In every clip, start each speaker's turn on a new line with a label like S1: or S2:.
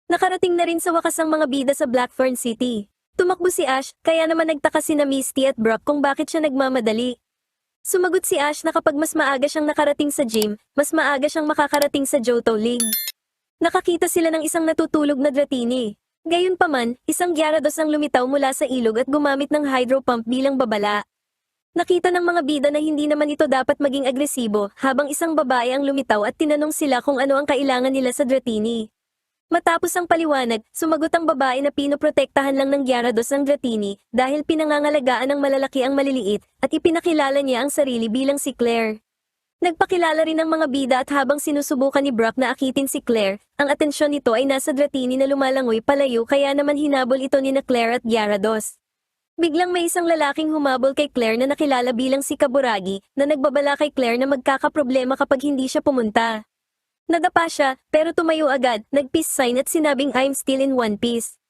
S1: Nakarating na rin sa wakas ang mga bida sa Blackthorn City. Tumakbo si Ash, kaya naman nagtaka sina Misty at Brock kung bakit siya nagmamadali. Sumagot si Ash na kapag mas maaga siyang nakarating sa gym, mas maaga siyang makakarating sa Johto League. Nakakita sila ng isang natutulog na Dratini. Gayunpaman, isang Gyarados ang lumitaw mula sa ilog at gumamit ng hydro pump bilang babala. Nakita ng mga bida na hindi naman ito dapat maging agresibo habang isang babae ang lumitaw at tinanong sila kung ano ang kailangan nila sa Dratini. Matapos ang paliwanag, sumagot ang babae na pinoprotektahan lang ng Gyarados ang Dratini dahil pinangangalagaan ng malalaki ang maliliit at ipinakilala niya ang sarili bilang si Claire. Nagpakilala rin ang mga bida at habang sinusubukan ni Brock na akitin si Claire, ang atensyon nito ay nasa Dratini na lumalangoy palayo kaya naman hinabol ito ni na Claire at Gyarados. Biglang may isang lalaking humabol kay Claire na nakilala bilang si Kaburagi na nagbabala kay Claire na magkakaproblema kapag hindi siya pumunta. Nadapa siya, pero tumayo agad, nag-peace sign at sinabing I'm still in one piece.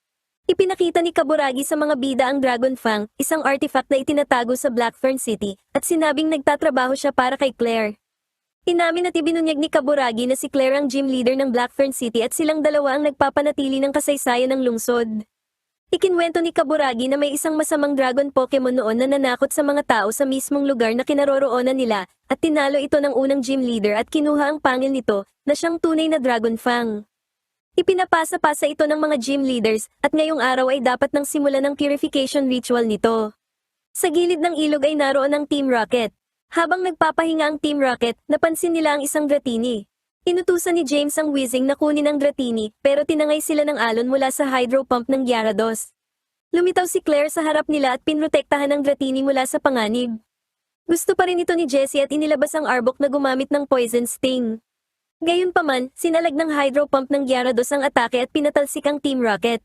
S1: Ipinakita ni Kaburagi sa mga bida ang Dragon Fang, isang artifact na itinatago sa Blackthorn City, at sinabing nagtatrabaho siya para kay Claire. Inamin at ibinunyag ni Kaburagi na si Claire ang gym leader ng Blackthorn City at silang dalawa ang nagpapanatili ng kasaysayan ng lungsod. Ikinwento ni Kaburagi na may isang masamang dragon Pokemon noon na nanakot sa mga tao sa mismong lugar na kinaroroonan nila, at tinalo ito ng unang gym leader at kinuha ang pangil nito, na siyang tunay na Dragon Fang. Ipinapasa-pasa ito ng mga gym leaders, at ngayong araw ay dapat nang simulan ng purification ritual nito. Sa gilid ng ilog ay naroon ang Team Rocket. Habang nagpapahinga ang Team Rocket, napansin nila ang isang Dratini. Inutusan ni James ang Weezing na kunin ang Dratini, pero tinangay sila ng alon mula sa hydro pump ng Gyarados. Lumitaw si Claire sa harap nila at pinrotektahan ang Dratini mula sa panganib. Gusto pa rin ito ni Jessie at inilabas ang Arbok na gumamit ng Poison Sting. Gayunpaman, sinalag ng hydro pump ng Gyarados ang atake at pinatalsik ang Team Rocket.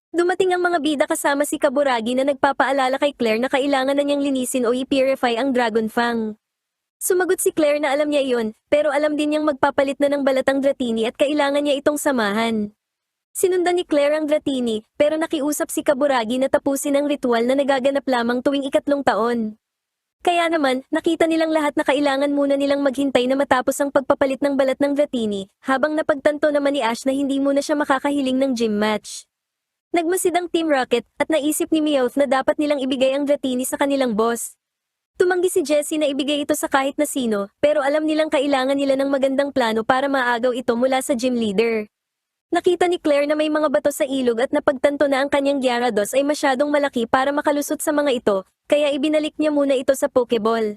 S1: Dumating ang mga bida kasama si Kaburagi na nagpapaalala kay Claire na kailangan na niyang linisin o i-purify ang Dragon Fang. Sumagot si Claire na alam niya iyon, pero alam din niyang magpapalit na ng balatang Dratini at kailangan niya itong samahan. Sinundan ni Claire ang Dratini, pero nakiusap si Kaburagi na tapusin ang ritual na nagaganap lamang tuwing 3 taon. Kaya naman, nakita nilang lahat na kailangan muna nilang maghintay na matapos ang pagpapalit ng balat ng Dratini, habang napagtanto naman ni Ash na hindi muna siya makakahiling ng gym match. Nagmasid ang Team Rocket, at naisip ni Meowth na dapat nilang ibigay ang Dratini sa kanilang boss. Tumanggi si Jessie na ibigay ito sa kahit na sino, pero alam nilang kailangan nila ng magandang plano para maagaw ito mula sa gym leader. Nakita ni Claire na may mga bato sa ilog at napagtanto na ang kanyang Gyarados ay masyadong malaki para makalusot sa mga ito, kaya ibinalik niya muna ito sa Pokeball.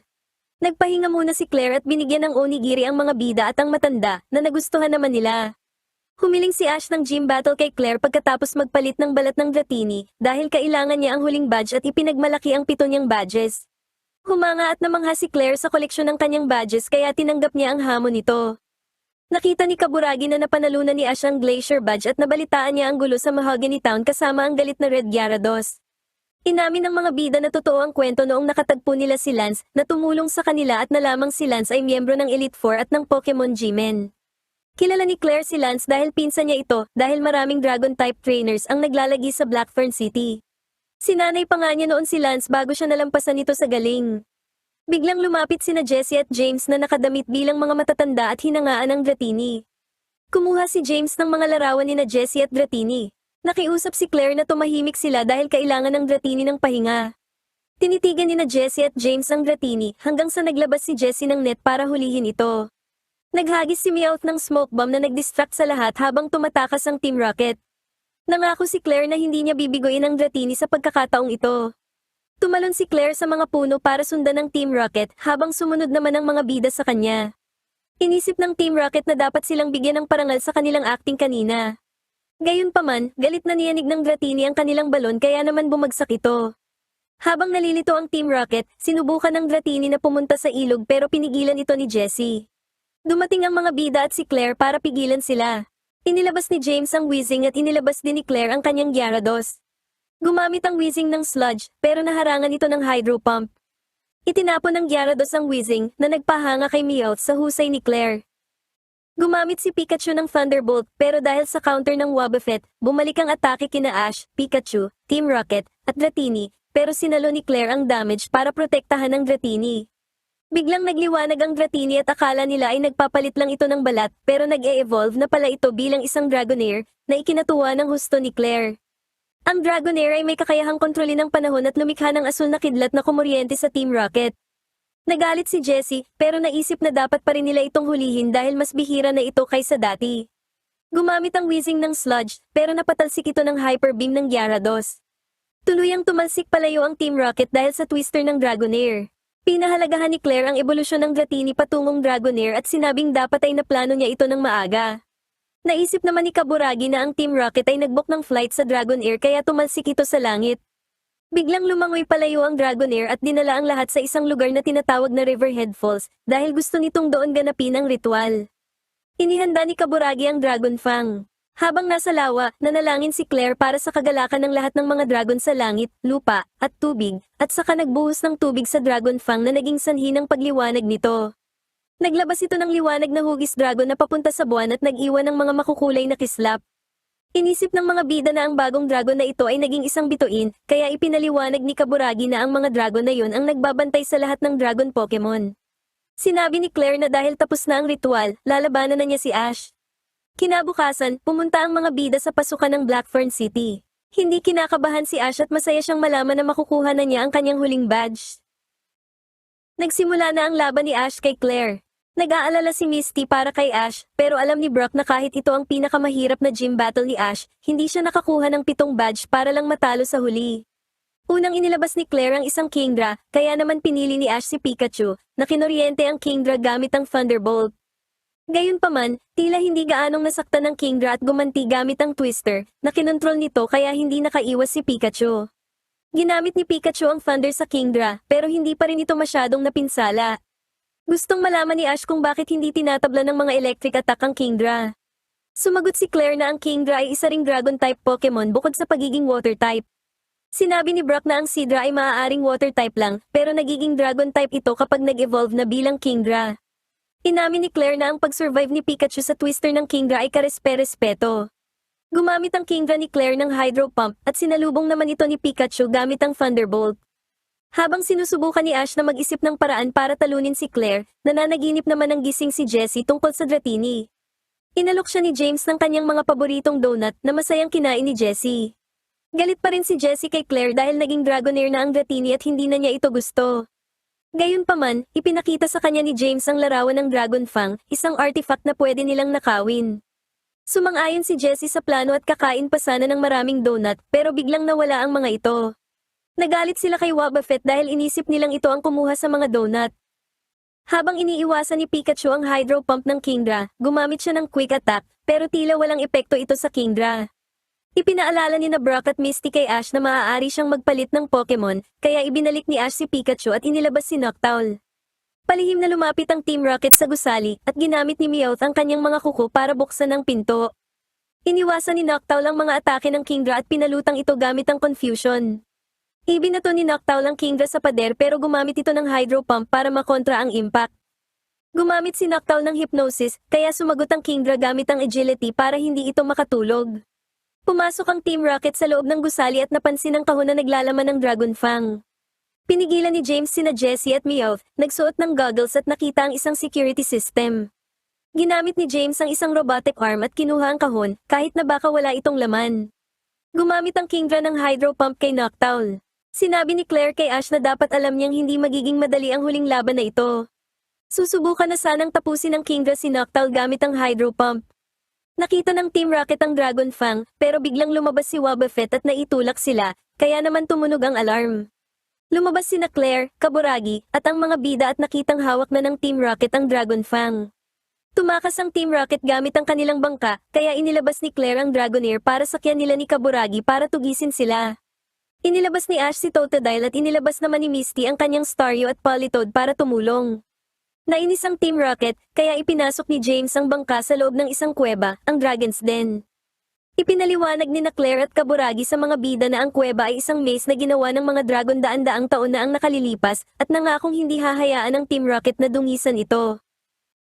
S1: Nagpahinga muna si Claire at binigyan ng onigiri ang mga bida at ang matanda, na nagustuhan naman nila. Humiling si Ash ng gym battle kay Claire pagkatapos magpalit ng balat ng Dratini, dahil kailangan niya ang huling badge at ipinagmalaki ang 7 niyang badges. Humanga at namangha si Claire sa koleksyon ng kanyang badges kaya tinanggap niya ang hamon nito. Nakita ni Kaburagi na napanalunan ni Ash ang Glacier Badge at nabalitaan niya ang gulo sa Mahogany Town kasama ang galit na Red Gyarados. Inamin ng mga bida na totoo ang kwento noong nakatagpo nila si Lance na tumulong sa kanila at nalamang si Lance ay miyembro ng Elite Four at ng Pokemon G-Men. Kilala ni Claire si Lance dahil pinsan niya ito dahil maraming Dragon-type trainers ang naglalagi sa Blackthorn City. Sinanay pa nga niya noon si Lance bago siya nalampasan nito sa galing. Biglang lumapit sina Jessie at James na nakadamit bilang mga matatanda at hinangaan ng Dratini. Kumuha si James ng mga larawan ni na Jessie at Dratini. Nakiusap si Claire na tumahimik sila dahil kailangan ng Dratini ng pahinga. Tinitigan ni na Jessie at James ang Dratini hanggang sa naglabas si Jessie ng net para hulihin ito. Naghagis si Meowth ng smoke bomb na nagdistract sa lahat habang tumatakas ang Team Rocket. Nangako si Claire na hindi niya bibigoyin ang Dratini sa pagkakataong ito. Tumalon si Claire sa mga puno para sundan ng Team Rocket habang sumunod naman ang mga bida sa kanya. Inisip ng Team Rocket na dapat silang bigyan ng parangal sa kanilang acting kanina. Gayunpaman, galit na niyanig ng Dratini ang kanilang balon kaya naman bumagsak ito. Habang nalilito ang Team Rocket, sinubukan ng Dratini na pumunta sa ilog pero pinigilan ito ni Jessie. Dumating ang mga bida at si Claire para pigilan sila. Inilabas ni James ang Weezing at inilabas din ni Claire ang kanyang Gyarados. Gumamit ang Weezing ng sludge, pero naharangan ito ng hydro pump. Itinapon ng Gyarados ang Weezing na nagpahanga kay Meowth sa husay ni Claire. Gumamit si Pikachu ng Thunderbolt pero dahil sa counter ng Wobbuffet, bumalik ang atake kina Ash, Pikachu, Team Rocket, at Dratini, pero sinalo ni Claire ang damage para protektahan ang Dratini. Biglang nagliwanag ang Dratini at akala nila ay nagpapalit lang ito ng balat pero nag-e-evolve na pala ito bilang isang Dragonair, na ikinatuwa ng husto ni Claire. Ang Dragonair ay may kakayahang kontrolin ng panahon at lumikha ng asul na kidlat na kumuryente sa Team Rocket. Nagalit si Jessie, pero naisip na dapat pa rin nila itong hulihin dahil mas bihira na ito kaysa dati. Gumamit ang whizzing ng sludge, pero napatalsik ito ng hyper beam ng Gyarados. Tuluyang tumalsik palayo ang Team Rocket dahil sa twister ng Dragonair. Pinahalagahan ni Claire ang ebolusyon ng Dratini patungong Dragonair at sinabing dapat ay naplano niya ito ng maaga. Naisip naman ni Kaburagi na ang Team Rocket ay nagbook ng flight sa Dragonair kaya tumalsik ito sa langit. Biglang lumangoy palayo ang Dragonair at dinala ang lahat sa isang lugar na tinatawag na Riverhead Falls dahil gusto nitong doon ganapin ang ritual. Inihanda ni Kaburagi ang Dragon Fang. Habang nasa lawa, nanalangin si Claire para sa kagalakan ng lahat ng mga dragon sa langit, lupa, at tubig, at saka nagbuhos ng tubig sa Dragon Fang na naging sanhi ng pagliwanag nito. Naglabas ito ng liwanag na hugis dragon na papunta sa buwan at nag-iwan ng mga makukulay na kislap. Inisip ng mga bida na ang bagong dragon na ito ay naging isang bituin, kaya ipinaliwanag ni Kaburagi na ang mga dragon na yun ang nagbabantay sa lahat ng dragon Pokemon. Sinabi ni Claire na dahil tapos na ang ritual, lalabanan na niya si Ash. Kinabukasan, pumunta ang mga bida sa pasukan ng Blackfern City. Hindi kinakabahan si Ash at masaya siyang malaman na makukuha na niya ang kanyang huling badge. Nagsimula na ang laban ni Ash kay Claire. Nag-aalala si Misty para kay Ash, pero alam ni Brock na kahit ito ang pinakamahirap na gym battle ni Ash, hindi siya nakakuha ng 7 badge para lang matalo sa huli. Unang inilabas ni Claire ang isang Kingdra, kaya naman pinili ni Ash si Pikachu, na kinoryente ang Kingdra gamit ang Thunderbolt. Gayunpaman, tila hindi gaanong nasaktan ng Kingdra at gumanti gamit ang Twister, na kinontrol nito kaya hindi nakaiwas si Pikachu. Ginamit ni Pikachu ang Thunder sa Kingdra, pero hindi pa rin ito masyadong napinsala. Gustong malaman ni Ash kung bakit hindi tinatabla ng mga electric attack ang Kingdra. Sumagot si Claire na ang Kingdra ay isa ring Dragon-type Pokemon bukod sa pagiging Water-type. Sinabi ni Brock na ang Seadra ay maaaring Water-type lang, pero nagiging Dragon-type ito kapag nag-evolve na bilang Kingdra. Inamin ni Claire na ang pag-survive ni Pikachu sa twister ng Kingdra ay karespe-respeto. Gumamit ang Kingdra ni Claire ng Hydro Pump at sinalubong naman ito ni Pikachu gamit ang Thunderbolt. Habang sinusubukan ni Ash na mag-isip ng paraan para talunin si Claire, nananaginip naman ang gising si Jessie tungkol sa Dratini. Inalok siya ni James ng kanyang mga paboritong donut na masayang kinain ni Jessie. Galit pa rin si Jessie kay Claire dahil naging Dragonair na ang Dratini at hindi na niya ito gusto. Gayunpaman, ipinakita sa kanya ni James ang larawan ng Dragon Fang, isang artifact na pwede nilang nakawin. Sumang-ayon si Jessie sa plano at kakain pa sana ng maraming donut, pero biglang nawala ang mga ito. Nagalit sila kay Wobbuffet dahil inisip nilang ito ang kumuha sa mga donut. Habang iniiwasan ni Pikachu ang Hydro Pump ng Kingdra, gumamit siya ng Quick Attack, pero tila walang epekto ito sa Kingdra. Ipinaalala ni na Brock at Misty kay Ash na maaari siyang magpalit ng Pokemon, kaya ibinalik ni Ash si Pikachu at inilabas si Noctowl. Palihim na lumapit ang Team Rocket sa gusali at ginamit ni Meowth ang kanyang mga kuko para buksan ang pinto. Iniwasan ni Noctowl ang mga atake ng Kingdra at pinalutang ito gamit ang Confusion. Ibinato ni Noctowl ang Kingdra sa pader pero gumamit ito ng Hydro Pump para makontra ang impact. Gumamit si Noctowl ng Hypnosis, kaya sumagot ang Kingdra gamit ang Agility para hindi ito makatulog. Pumasok ang Team Rocket sa loob ng gusali at napansin ang kahon na naglalaman ng Dragon Fang. Pinigilan ni James sina Jessie at Meowth, nagsuot ng goggles at nakita ang isang security system. Ginamit ni James ang isang robotic arm at kinuha ang kahon, kahit na baka wala itong laman. Gumamit ang Kingdra ng Hydro Pump kay Noctowl. Sinabi ni Claire kay Ash na dapat alam niyang hindi magiging madali ang huling laban na ito. Susubukan na sanang tapusin ng Kingdra si Noctowl gamit ang Hydro Pump. Nakita ng Team Rocket ang Dragon Fang, pero biglang lumabas si Wobbuffet at naitulak sila, kaya naman tumunog ang alarm. Lumabas sina Claire, Kaburagi, at ang mga bida at nakitang hawak na ng Team Rocket ang Dragon Fang. Tumakas ang Team Rocket gamit ang kanilang bangka, kaya inilabas ni Claire ang Dragonair para sakyan nila ni Kaburagi para tugisin sila. Inilabas ni Ash si Totodile at inilabas naman ni Misty ang kanyang Staryu at Politoed para tumulong. Nainis ang Team Rocket, kaya ipinasok ni James ang bangka sa loob ng isang kuweba, ang Dragon's Den. Ipinaliwanag ni na Claire at Kaburagi sa mga bida na ang kuweba ay isang maze na ginawa ng mga dragon daan-daang taon na ang nakalilipas at nangakong hindi hahayaan ng Team Rocket na dungisan ito.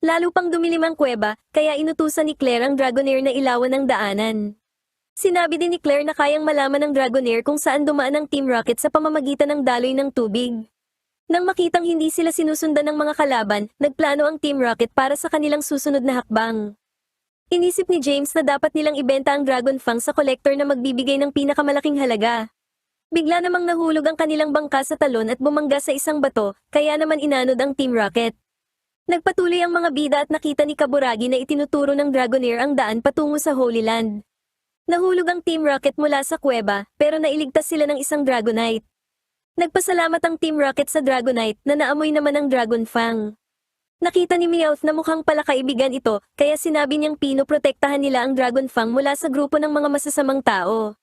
S1: Lalo pang dumilim ang kuweba, kaya inutusan ni Claire ang Dragonair na ilawan ng daanan. Sinabi din ni Claire na kayang malaman ng Dragonair kung saan dumaan ang Team Rocket sa pamamagitan ng daloy ng tubig. Nang makitang hindi sila sinusundan ng mga kalaban, nagplano ang Team Rocket para sa kanilang susunod na hakbang. Inisip ni James na dapat nilang ibenta ang Dragon Fang sa collector na magbibigay ng pinakamalaking halaga. Bigla namang nahulog ang kanilang bangka sa talon at bumangga sa isang bato, kaya naman inanod ang Team Rocket. Nagpatuloy ang mga bida at nakita ni Kaburagi na itinuturo ng Dragonair ang daan patungo sa Holy Land. Nahulog ang Team Rocket mula sa kuweba, pero nailigtas sila ng isang Dragonite. Nagpasalamat ang Team Rocket sa Dragonite na naamoy naman ang Dragon Fang. Nakita ni Meowth na mukhang palakaibigan ito, kaya sinabi niyang pinoprotektahan nila ang Dragon Fang mula sa grupo ng mga masasamang tao.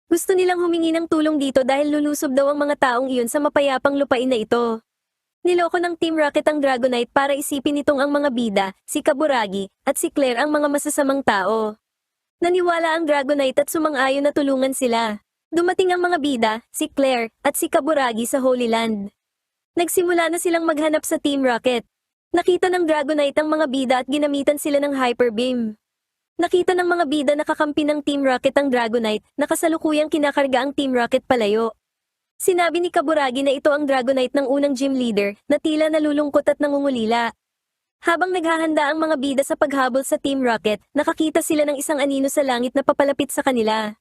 S1: Gusto nilang humingi ng tulong dito dahil lulusob daw ang mga taong iyon sa mapayapang lupain na ito. Niloko ng Team Rocket ang Dragonite para isipin nitong ang mga bida, si Kaburagi, at si Claire ang mga masasamang tao. Naniwala ang Dragonite at sumang-ayon na tulungan sila. Dumating ang mga bida, si Claire, at si Kaburagi sa Holy Land. Nagsimula na silang maghanap sa Team Rocket. Nakita ng Dragonite ang mga bida at ginamitan sila ng Hyper Beam. Nakita ng mga bida na kakampi ng Team Rocket ang Dragonite, na kasalukuyang kinakarga ang Team Rocket palayo. Sinabi ni Kaburagi na ito ang Dragonite ng unang gym leader, na tila nalulungkot at nangungulila. Habang naghahanda ang mga bida sa paghabol sa Team Rocket, nakakita sila ng isang anino sa langit na papalapit sa kanila.